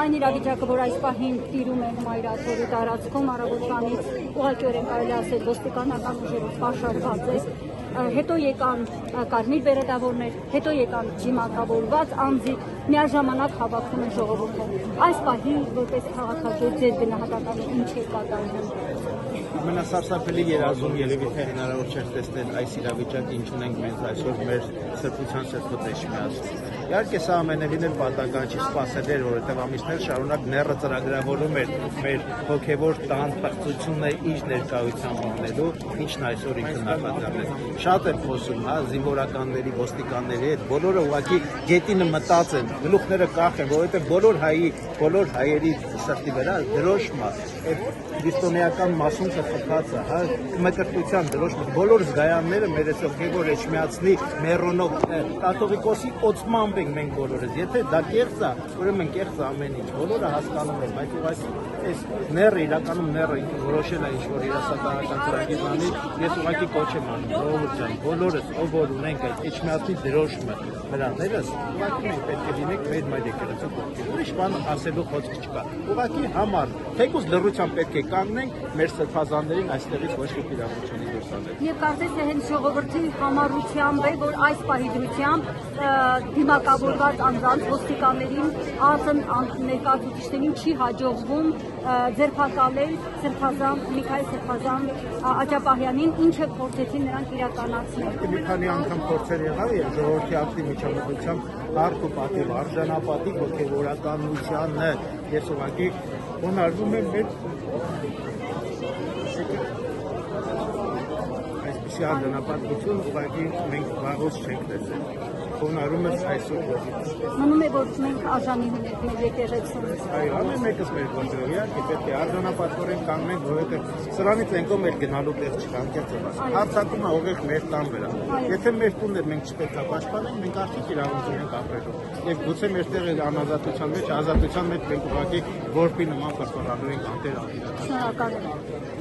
այն իրավիճակը, որ այս պահին տիրում է Մայրաթորի տարածքում, առավոտվանից ուղղակիորեն կարելի ասել ոստիկանական ուժերով պաշարված է, հետո եկան կարմիր բերետավորներ, հետո եկան ջիմակավորված անձիկ, միաժամանակ հավաքում են ժողովուրդը։ Այս պահին որպես քաղաքագետ ձեր գնահատականը ինչ է կատարվում։ Ամենասարսափելի երազում երևի թե հնարավոր չէր տեսնել այս իրավիճակը, ինչ ունենք մենք այսօր մեր սրբության սրբոց Էջմիածնում։ Իհարկե սա ամենևին էլ պատահական չի, սպասել էր, որովհետև ամիսներ շարունակ նեռը ծրագրավորում էր մեր հոգևոր տան պղծությունը իր ներկայությամբ անելու, ինչն այսօր ինքը նախաձեռնել։ Շատ եմ խոսում, զինվորականների, ոստիկանների հետ, բոլորը ուղղակի գետինը մտած են, գլուխները կախ են, որովհետև բոլոր հայերի սրտի վրա դրոշմա, այդ քրիստոնեական մասունքը խփած է, մկրտության դրոշմը, բոլոր զգայանները մեր այս հոգևոր Էջմիածնի մեռոնով կաթողիկոսի օծմամբ ենք մենք բոլորս, եթե դա կեղծ է, ուրեմն կեղծ է ամեն ինչ, բոլորը հասկանում են, բայց ուղղակի այս նեռը իրականում նեռը ինքը որոշել է ինչ-որ իրասակահական ծրագիր անի, ես ուղղակի կոչ եմ անում, ժողովուրդ ջան, բոլորս, ով որ ունենք այդ Էջմիածնի դրոշմը, վրաներս, ուղղակի մենք պետք է լինենք մեր մայր եկեղեցու կողքին, ուրիշ բան ասելու խոսք չկա, ուղղակի համար, թեկուզ լռությամբ պետք է կանգնենք մեր սրբազաններին այստեղից ոչ ոք իրավունք չունի դուրս անել։ Եվ կարծես թե հենց ժողովրդի համառությամբ է, որ այս պահի դրությամբ դիմակավորված անձանց ոստիկաններին ԱՏՄ ներկայացուցիչներին չի հաջողվում ձերբակալել սրբազան Միքայել Սրբազան Աջապահյանին, ինչը փորձեցին նրանք իրականացնել։ Մի քանի անգամ փորձեր եղավ եւ ժողովրդի ակտիվ միջամտությամբ հարկ ու պատիվ արժանապատիվ հոգեվորականությանը ես ուղղակի հոնարվում եմ մեր այսպիսի արժանապատվություն ուղղակի մենք վաղուց չենք տեսել։ Հոնարում ես այսօր ողից։ Մնում է, որ մենք արժանի ունենք մեր եկեղեցում։ Այո, ամեն մեկս մեր գործերով, իհարկե պետք է արժանապատվորեն կանգնենք, որովհետև սրանից ենքով մեր գնալու տեղ չկա, հարձակումը ուղիղ մեր տան վրա։ Եթե մեր տունն է մենք չպետք է պաշտպանենք, մենք արդյոք իրավունք ունենք ապրելու։ Եվ գուցե մեր տեղը անազատության մեջ, ազատության մեջ մենք ուղղակի որբի նման փրփրալու ենք անտեր ալիրա։ Շնորհակալ եմ։